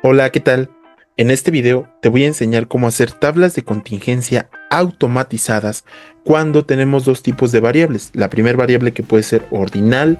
Hola, ¿qué tal? En este video te voy a enseñar cómo hacer tablas de contingencia automatizadas cuando tenemos dos tipos de variables. La primera variable que puede ser ordinal,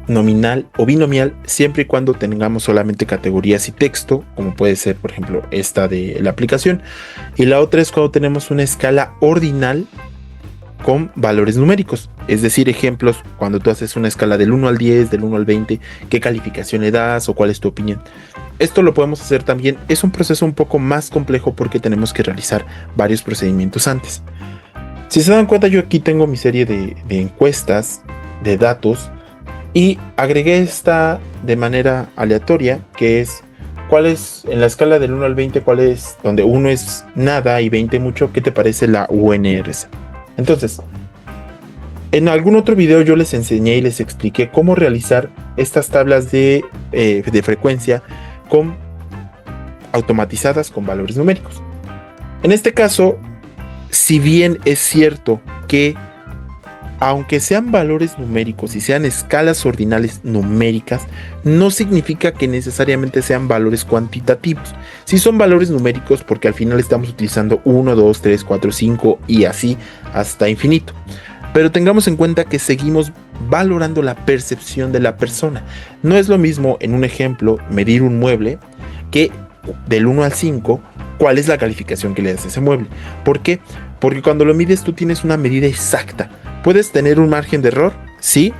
nominal o binomial, siempre y cuando tengamos solamente categorías y texto, como puede ser, por ejemplo, esta de la aplicación. Y la otra es cuando tenemos una escala ordinal con valores numéricos. Es decir, ejemplos, cuando tú haces una escala del 1 al 10, del 1 al 20, qué calificación le das o cuál es tu opinión. Esto lo podemos hacer también. Es un proceso un poco más complejo porque tenemos que realizar varios procedimientos antes. Si se dan cuenta, yo aquí tengo mi serie de encuestas, de datos, y agregué esta de manera aleatoria, que es cuál es, en la escala del 1 al 20, cuál es, donde 1 es nada y 20 mucho, ¿qué te parece la UNRS? Entonces, en algún otro video yo les enseñé y les expliqué cómo realizar estas tablas de frecuencia con, automatizadas con valores numéricos. En este caso, si bien es cierto que aunque sean valores numéricos y sean escalas ordinales numéricas, no significa que necesariamente sean valores cuantitativos. Si son valores numéricos porque al final estamos utilizando 1, 2, 3, 4, 5 y así hasta infinito. Pero tengamos en cuenta que seguimos valorando la percepción de la persona. No es lo mismo, en un ejemplo, medir un mueble que del 1 al 5, cuál es la calificación que le das a ese mueble. ¿Por qué? Porque cuando lo mides tú tienes una medida exacta. ¿Puedes tener un margen de error? Sí,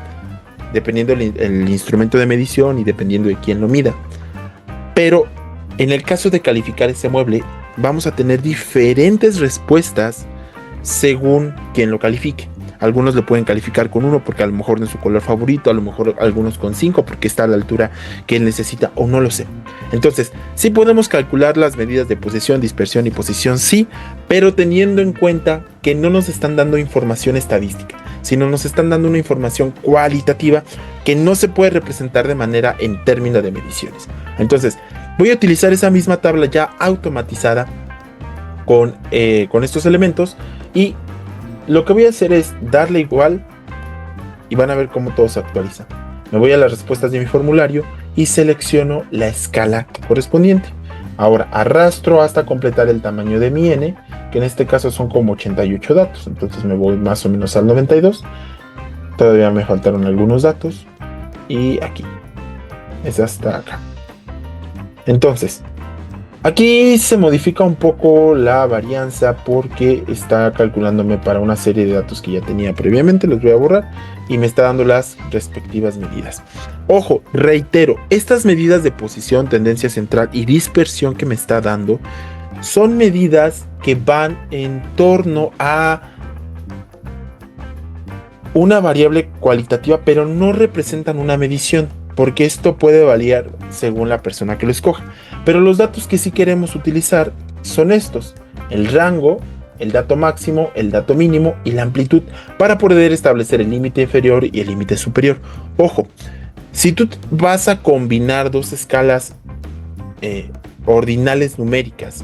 dependiendo el instrumento de medición y dependiendo de quién lo mida. Pero en el caso de calificar ese mueble, vamos a tener diferentes respuestas según quien lo califique. Algunos lo pueden calificar con 1 porque a lo mejor no es su color favorito, a lo mejor algunos con 5 porque está a la altura que él necesita o no lo sé. Entonces, sí podemos calcular las medidas de posesión, dispersión y posición, sí, pero teniendo en cuenta que no nos están dando información estadística, sino nos están dando una información cualitativa que no se puede representar de manera en términos de mediciones. Entonces, voy a utilizar esa misma tabla ya automatizada con estos elementos y lo que voy a hacer es darle igual y van a ver cómo todo se actualiza. Me voy a las respuestas de mi formulario y selecciono la escala correspondiente. Ahora arrastro hasta completar el tamaño de mi n, que en este caso son como 88 datos. Entonces me voy más o menos al 92. Todavía me faltaron algunos datos. Y aquí. Es hasta acá. Entonces, aquí se modifica un poco la varianza porque está calculándome para una serie de datos que ya tenía previamente, los voy a borrar y me está dando las respectivas medidas. Ojo, reitero, estas medidas de posición, tendencia central y dispersión que me está dando son medidas que van en torno a una variable cualitativa, pero no representan una medición, porque esto puede variar según la persona que lo escoja. Pero los datos que sí queremos utilizar son estos: el rango, el dato máximo, el dato mínimo y la amplitud, para poder establecer el límite inferior y el límite superior. Ojo, si tú vas a combinar dos escalas ordinales numéricas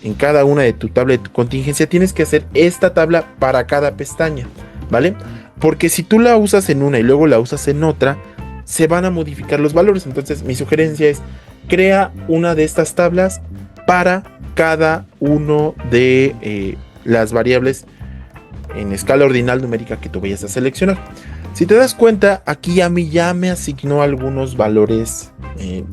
en cada una de tu tabla de tu contingencia, tienes que hacer esta tabla para cada pestaña, ¿vale? Porque si tú la usas en una y luego la usas en otra, se van a modificar los valores. Entonces mi sugerencia es: crea una de estas tablas para cada uno de las variables en escala ordinal numérica que tú vayas a seleccionar. Si te das cuenta, aquí a mí ya me asignó algunos valores,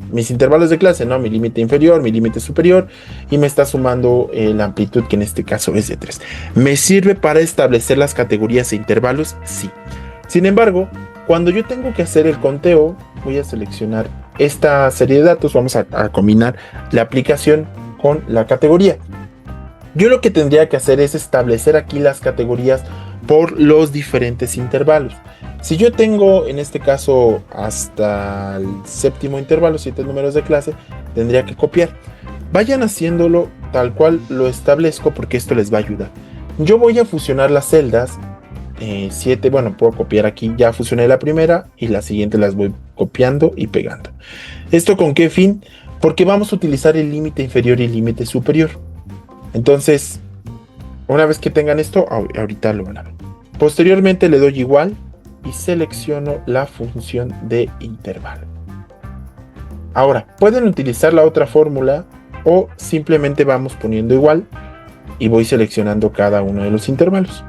mis intervalos de clase, ¿no? Mi límite inferior, mi límite superior, y me está sumando la amplitud, que en este caso es de 3. ¿Me sirve para establecer las categorías e intervalos? Sí. Sin embargo, cuando yo tengo que hacer el conteo, voy a seleccionar esta serie de datos, vamos a combinar la aplicación con la categoría. Yo lo que tendría que hacer es establecer aquí las categorías por los diferentes intervalos. Si yo tengo en este caso hasta el séptimo intervalo, 7 números de clase, tendría que copiar. Vayan haciéndolo tal cual lo establezco porque esto les va a ayudar. Yo voy a fusionar las celdas 7, bueno, puedo copiar aquí, ya fusioné la primera y la siguiente las voy copiando y pegando. ¿Esto con qué fin? Porque vamos a utilizar el límite inferior y el límite superior. Entonces, una vez que tengan esto, ahorita lo van a ver. Posteriormente le doy igual y selecciono la función de intervalo. Ahora, pueden utilizar la otra fórmula o simplemente vamos poniendo igual y voy seleccionando cada uno de los intervalos.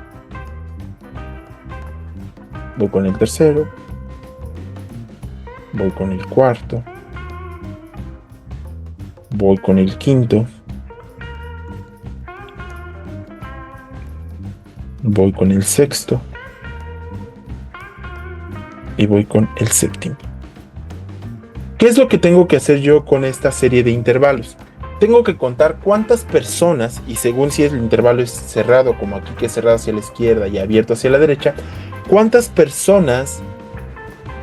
Voy con el tercero, voy con el cuarto, voy con el quinto, voy con el sexto y voy con el séptimo. ¿Qué es lo que tengo que hacer yo con esta serie de intervalos? Tengo que contar cuántas personas, y según si el intervalo es cerrado, como aquí que es cerrado hacia la izquierda y abierto hacia la derecha, cuántas personas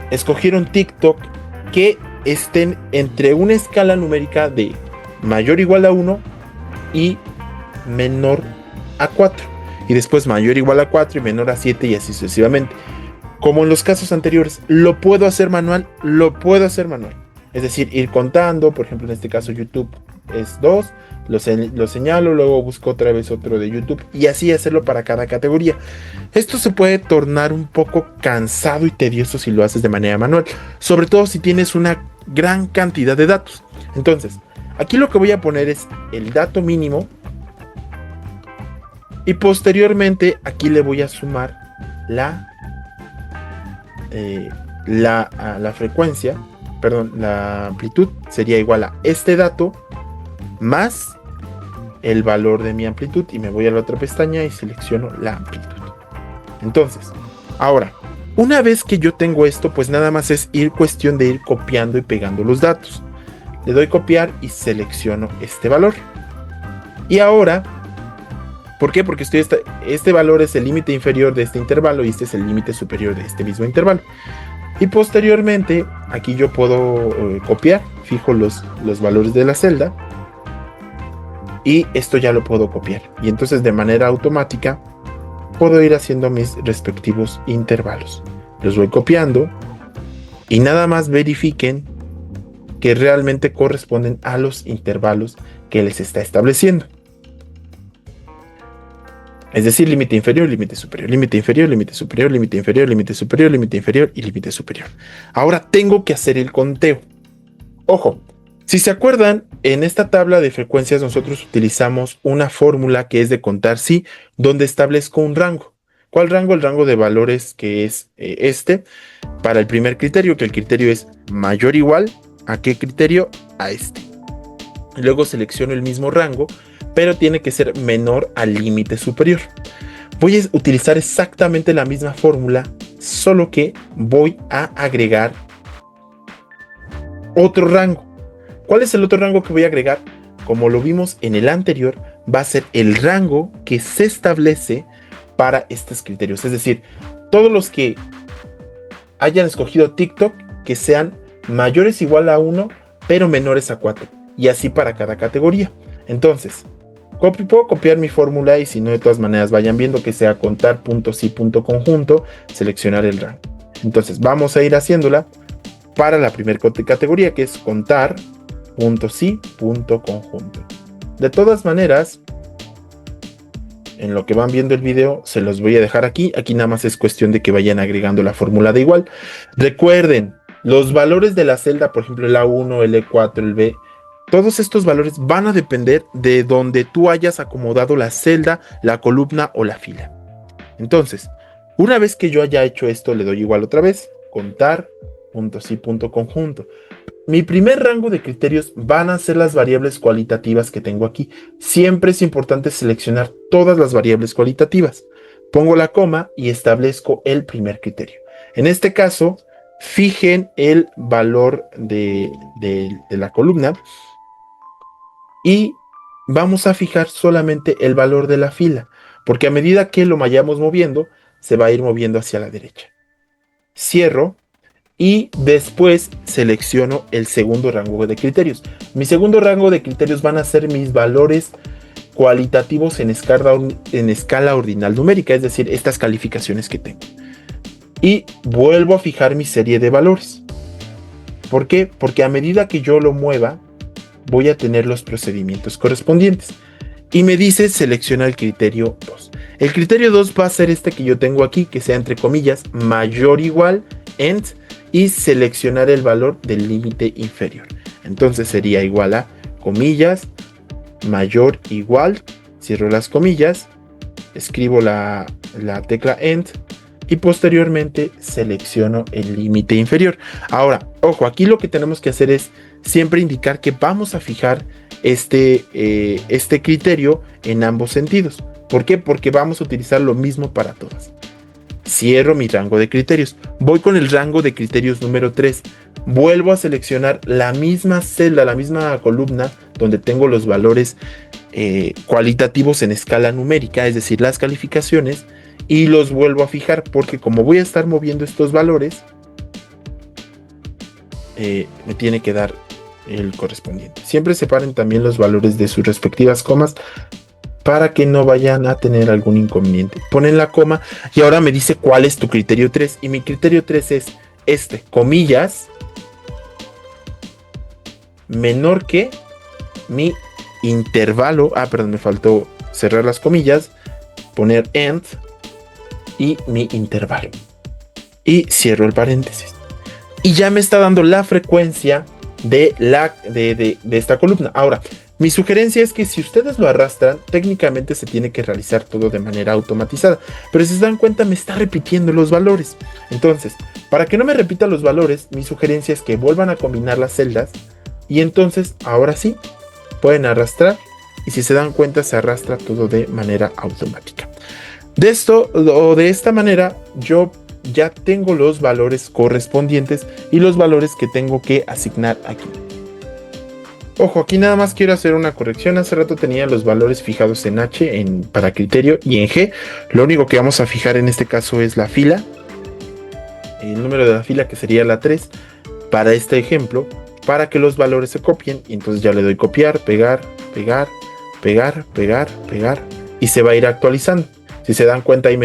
escogieron TikTok que estén entre una escala numérica de mayor o igual a 1 y menor a 4. Y después mayor o igual a 4 y menor a 7 y así sucesivamente. Como en los casos anteriores, ¿lo puedo hacer manual? Lo puedo hacer manual. Es decir, ir contando, por ejemplo, en este caso YouTube es 2, lo señalo, luego busco otra vez otro de YouTube y así hacerlo para cada categoría. Esto se puede tornar un poco cansado y tedioso si lo haces de manera manual, sobre todo si tienes una gran cantidad de datos. Entonces, aquí lo que voy a poner es el dato mínimo y posteriormente aquí le voy a sumar la frecuencia, perdón, la amplitud sería igual a este dato más el valor de mi amplitud y me voy a la otra pestaña y selecciono la amplitud. Entonces, ahora, una vez que yo tengo esto, pues nada más es cuestión de ir copiando y pegando los datos. Le doy copiar y selecciono este valor. Y ahora, ¿por qué? Porque este valor es el límite inferior de este intervalo y este es el límite superior de este mismo intervalo. Y posteriormente, aquí yo puedo copiar, fijo los valores de la celda y esto ya lo puedo copiar. Y entonces de manera automática puedo ir haciendo mis respectivos intervalos. Los voy copiando y nada más verifiquen que realmente corresponden a los intervalos que les está estableciendo. Es decir, límite inferior, límite superior, límite inferior, límite superior, límite inferior, límite superior, límite inferior y límite superior. Ahora tengo que hacer el conteo. Ojo, si se acuerdan, en esta tabla de frecuencias nosotros utilizamos una fórmula que es de contar sí, donde establezco un rango. ¿Cuál rango? El rango de valores que es para el primer criterio, que el criterio es mayor o igual a qué criterio, a este. Luego selecciono el mismo rango, pero tiene que ser menor al límite superior. Voy a utilizar exactamente la misma fórmula, solo que voy a agregar otro rango. ¿Cuál es el otro rango que voy a agregar? Como lo vimos en el anterior, va a ser el rango que se establece para estos criterios. Es decir, todos los que hayan escogido TikTok que sean mayores o igual a 1, pero menores a 4. Y así para cada categoría. Entonces, puedo copiar mi fórmula y si no, de todas maneras vayan viendo que sea contar punto sí punto conjunto, seleccionar el rango. Entonces vamos a ir haciéndola para la primera categoría, que es contar punto sí punto conjunto. De todas maneras, en lo que van viendo el video se los voy a dejar aquí. Aquí nada más es cuestión de que vayan agregando la fórmula de igual. Recuerden, los valores de la celda, por ejemplo el A1, el E4, el B, todos estos valores van a depender de donde tú hayas acomodado la celda, la columna o la fila. Entonces, una vez que yo haya hecho esto, le doy igual otra vez, contar, punto sí, punto conjunto. Mi primer rango de criterios van a ser las variables cualitativas que tengo aquí. Siempre es importante seleccionar todas las variables cualitativas. Pongo la coma y establezco el primer criterio. En este caso, fijen el valor de la columna y vamos a fijar solamente el valor de la fila, porque a medida que lo vayamos moviendo, se va a ir moviendo hacia la derecha. Cierro. Y después selecciono el segundo rango de criterios. Mi segundo rango de criterios van a ser mis valores cualitativos en escala ordinal numérica, es decir, estas calificaciones que tengo. Y vuelvo a fijar mi serie de valores. ¿Por qué? Porque a medida que yo lo mueva, voy a tener los procedimientos correspondientes. Y me dice selecciona el criterio 2. El criterio 2 va a ser este que yo tengo aquí, que sea entre comillas mayor o igual end y seleccionar el valor del límite inferior. Entonces sería igual a comillas, mayor igual, cierro las comillas, escribo la tecla End y posteriormente selecciono el límite inferior. Ahora, ojo, aquí lo que tenemos que hacer es siempre indicar que vamos a fijar este criterio en ambos sentidos. ¿Por qué? Porque vamos a utilizar lo mismo para todas. Cierro mi rango de criterios. Voy con el rango de criterios número 3. Vuelvo a seleccionar la misma celda, la misma columna donde tengo los valores cualitativos en escala numérica, es decir, las calificaciones, y los vuelvo a fijar porque como voy a estar moviendo estos valores, me tiene que dar el correspondiente. Siempre separen también los valores de sus respectivas comas para que no vayan a tener algún inconveniente. Ponen la coma y ahora me dice cuál es tu criterio 3. Y mi criterio 3 es comillas, menor que mi intervalo. Perdón, me faltó cerrar las comillas, poner end y mi intervalo. Y cierro el paréntesis. Y ya me está dando la frecuencia de esta columna. Ahora, mi sugerencia es que si ustedes lo arrastran, técnicamente se tiene que realizar todo de manera automatizada. Pero si se dan cuenta, me está repitiendo los valores. Entonces, para que no me repita los valores, mi sugerencia es que vuelvan a combinar las celdas. Y entonces, ahora sí, pueden arrastrar. Y si se dan cuenta, se arrastra todo de manera automática. De esto, o de esta manera, yo ya tengo los valores correspondientes y los valores que tengo que asignar aquí. Ojo, aquí nada más quiero hacer una corrección. Hace rato tenía los valores fijados en H para criterio y en G. Lo único que vamos a fijar en este caso es la fila. El número de la fila, que sería la 3, para este ejemplo, para que los valores se copien. Y entonces ya le doy copiar, pegar, pegar, pegar, pegar, pegar. Y se va a ir actualizando. Si se dan cuenta, ahí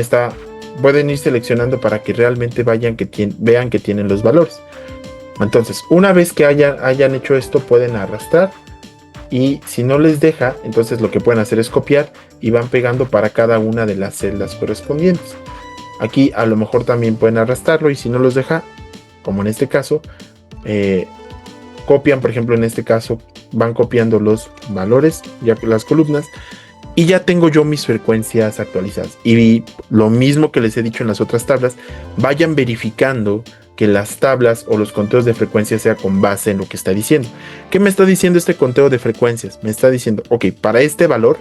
pueden ir seleccionando para que realmente vean que tienen los valores. Entonces, una vez que hayan hecho esto, pueden arrastrar. Y si no les deja, entonces lo que pueden hacer es copiar y van pegando para cada una de las celdas correspondientes. Aquí a lo mejor también pueden arrastrarlo y si no los deja, como en este caso, copian, por ejemplo, en este caso, van copiando los valores, ya las columnas, y ya tengo yo mis frecuencias actualizadas. Y lo mismo que les he dicho en las otras tablas, vayan verificando que las tablas o los conteos de frecuencias sea con base en lo que está diciendo. ¿Qué me está diciendo este conteo de frecuencias? Me está diciendo, ok, para este valor,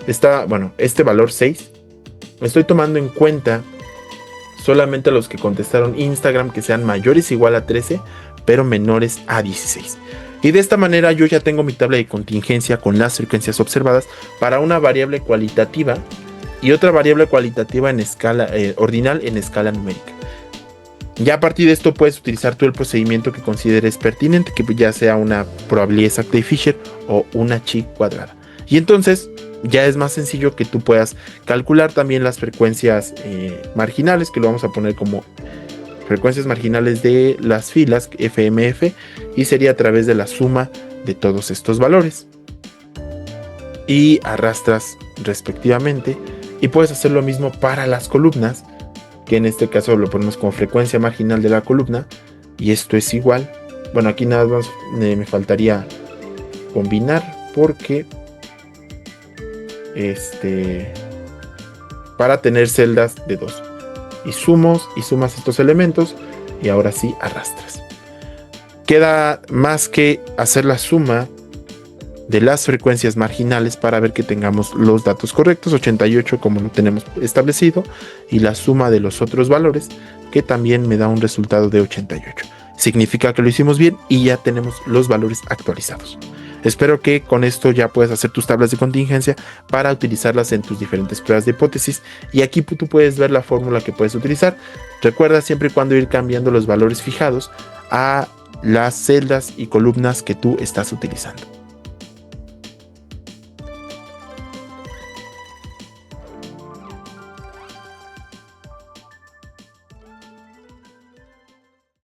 este valor 6, estoy tomando en cuenta solamente los que contestaron Instagram que sean mayores o igual a 13, pero menores a 16. Y de esta manera yo ya tengo mi tabla de contingencia con las frecuencias observadas para una variable cualitativa y otra variable cualitativa en escala ordinal en escala numérica. Ya a partir de esto puedes utilizar tú el procedimiento que consideres pertinente, que ya sea una probabilidad exacta de Fisher o una chi cuadrada. Y entonces ya es más sencillo que tú puedas calcular también las frecuencias marginales, que lo vamos a poner como frecuencias marginales de las filas FMF, y sería a través de la suma de todos estos valores. Y arrastras respectivamente, y puedes hacer lo mismo para las columnas, que en este caso lo ponemos como frecuencia marginal de la columna, y esto es igual. Bueno, aquí nada más me faltaría combinar, porque para tener celdas de 2 y sumas estos elementos y ahora sí arrastras. Queda más que hacer la suma de las frecuencias marginales para ver que tengamos los datos correctos, 88 como lo tenemos establecido, y la suma de los otros valores, que también me da un resultado de 88. Significa que lo hicimos bien y ya tenemos los valores actualizados. Espero que con esto ya puedas hacer tus tablas de contingencia para utilizarlas en tus diferentes pruebas de hipótesis, y aquí tú puedes ver la fórmula que puedes utilizar. Recuerda siempre y cuando ir cambiando los valores fijados a las celdas y columnas que tú estás utilizando.